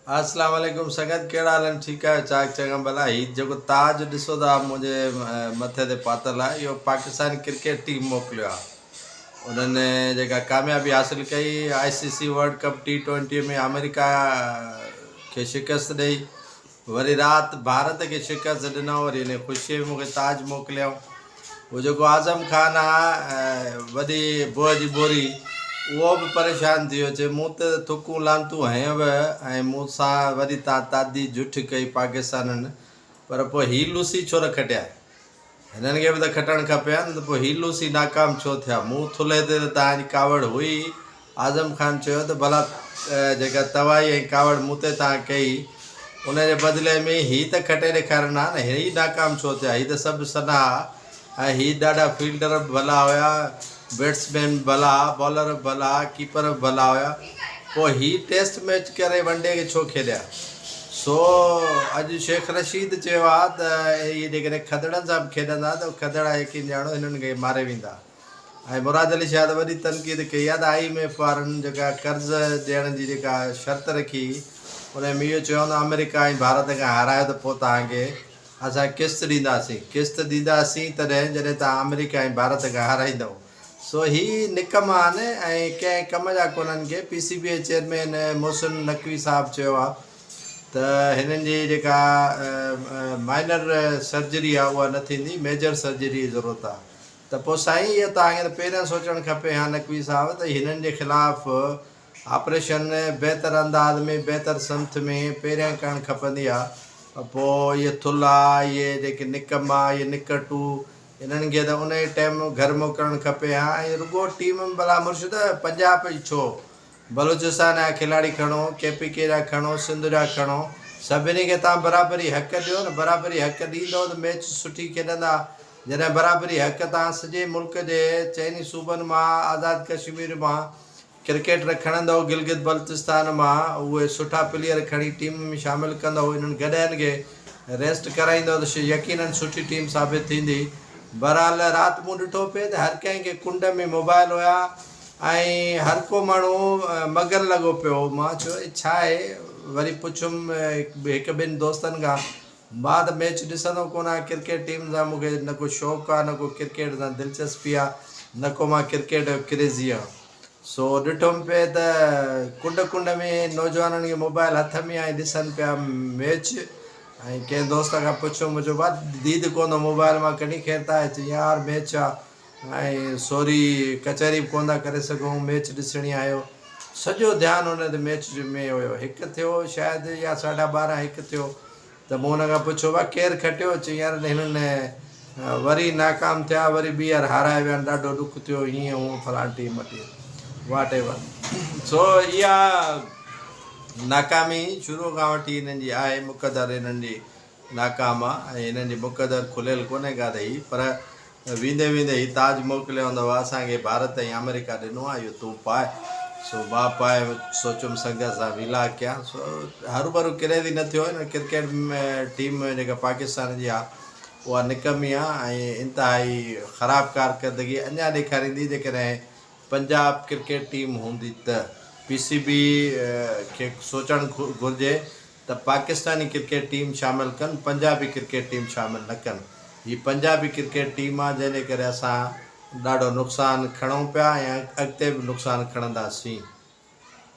अस्सलाम वालेकुम संगत कहिड़ा हाल आहिनि ठीकु आहे चाक चङा भला हीउ जेको ताज ॾिसो था मुंहिंजे मथे ते पातल आहे इहो पाकिस्तान क्रिकेट टीम मोकिलियो आहे उन्हनि जेका कामयाबी हासिलु कई ICC वर्ल्ड कप T20 में अमेरिका खे शिकस्त ॾेई वरी राति भारत खे शिकस्त ॾिनो वरी हिन ख़ुशीअ में मूंखे ताज मोकिलियऊं उहो जेको आज़म ख़ान आहे वॾी बुह जी बोरी उहो बि परेशान थी वियो चए मूं त थुकूं लांतूं हयव ऐं मूंसां वरी तव्हां तादी झुठ कई पाकिस्ताननि पर पोइ हीअ लूसी छो न खटिया हिननि खे बि त खटणु खपे न त पोइ हीअ लूसी नाकाम छो थिया मूं थुले ते त तव्हांजी कावड़ हुई आज़म ख़ान चयो त भला जेका तवाई ऐं कावड़ मूं ते तव्हां कई उनजे बदिले में हीअ त खटे ॾेखारनि हा न हीअ नाकाम छो थिया हीअ त सभु सना ऐं हीअ ॾाढा फील्डर बि भला हुया बैट्समैन भला बॉलर भला कीपर भला हुया पोइ हीअ टेस्ट मैच करे वनडे खे छो खेॾिया सो अॼु शेख रशीद चयो आहे त इहे जेकॾहिं खदड़नि सां बि खेॾंदा त खदड़ा यकीन ॼाणो हिननि खे मारे वेंदा ऐं मुराद अली शाह त वॾी तनक़ीद कई आहे त IMF वारनि जेका कर्ज़ ॾियण जी जेका शर्त रखी उन में इहो चयो त अमेरिका ऐं भारत खां हारायो त पोइ तव्हांखे असां किस्त ॾींदासीं तॾहिं जॾहिं तव्हां अमेरिका ऐं भारत खां हाराईंदव सो ही निकम आहे न ऐं कंहिं कम जा कोन्हनि खे PCBA चेयरमैन मोहसिन नक़वी साहबु चयो आहे त हिननि जी जेका माइनर सर्जरी आहे उहा न थींदी मेजर सर्जरी जी ज़रूरत आहे त पोइ साईं इहो तव्हांखे त पहिरियां सोचणु खपे हा नक़वी साहब त हिननि जे ख़िलाफ़ु ऑपरेशन बहितर अंदाज़ में बहितर सम्थ में पहिरियां करणु खपंदी आहे पोइ इहे थुल्हा इहे जेके निकम आहे इहे निकटूं इन्हनि खे त उन टाइम घर मोकिलणु खपे हा ऐं रुगो टीम में भला मुर्शिद पंजाब ई छो बलूचिस्तान जा खिलाड़ी खणो KPK जा खणो सिंध जा खणो सभिनी खे तव्हां बराबरी हक़ ॾियो न बराबरी हक़ ॾींदव त मैच सुठी खेॾंदा जॾहिं बराबरी हक़ तव्हां सॼे मुल्क जे चइनी सूबनि मां आज़ादु कश्मीर मां क्रिकेट खणंदव गिलगित बल्तिस्तान मां उहे सुठा प्लेयर खणी टीम में शामिलु कंदव इन्हनि गॾियनि खे रेस्ट कराईंदव त यकीननि सुठी टीम साबित थींदी बहरहाल राति मूं ॾिठो पिए त हर कंहिंखे कुंड में मोबाइल हुया ऐं हर को माण्हू मगन लॻो पियो मां चयो छा आहे वरी पुछुमि हिकु ॿिनि दोस्तनि खां मां त मैच ॾिसंदो कोन आहियां क्रिकेट टीम सां मूंखे न को शौक़ु आहे न को क्रिकेट सां दिलचस्पी आहे न को मां क्रिकेट जो क्रेज़ी आहे सो ॾिठुमि पिए त कुंड में नौजवाननि खे मोबाइल हथ में ऐं ॾिसनि पिया मैच ऐं कंहिं दोस्त खां पुछो मुंहिंजो भाउ दीद कोन मोबाइल मां कॾहिं खेरता आहे चई यार मैच आहे ऐं सॉरी कचहरी बि कोन था करे सघूं मैच ॾिसणी आयो सॼो ध्यानु हुन ते मैच में हुयो हिकु थियो शायदि या 12:30 हिकु थियो त मूं हुन खां पुछो भाउ केरु खटियो चई यार हिननि वरी नाकाम थिया वरी ॿीहर हाराए विया ॾाढो ॾुखु थियो हीअं हूअं फलाणी टीम वठी वाट एवर सो इहा नाकामी शुरू खां वठी हिननि जी आहे मुक़दर हिननि जी नाकाम आहे ऐं हिननि जी मुक़दर खुलियल कोन्हे काथे पर वेंदे वेंदे हीउ ताज मोकिलियो हूंदव असांखे भारत ऐं अमेरिका ॾिनो आहे इहो तूं पाए सो मां पाए सोचुमि संगत सां विला कयां सो हरू किरे न थियो हिन क्रिकेट में टीम जेका पाकिस्तान जी आहे उहा निकमी आहे ऐं इंतिहाई ख़राबु कारकर्दगी अञा ॾेखारींदी जेकॾहिं पंजाब क्रिकेट टीम हूंदी त PCB खे सोचणु घुरिजे त पाकिस्तानी क्रिकेट टीम शामिलु कनि पंजाबी क्रिकेट टीम शामिलु न कनि हीअ पंजाबी क्रिकेट टीम आहे जंहिंजे करे असां ॾाढो नुक़सानु खणूं पिया ऐं अॻिते बि नुक़सानु खणंदासीं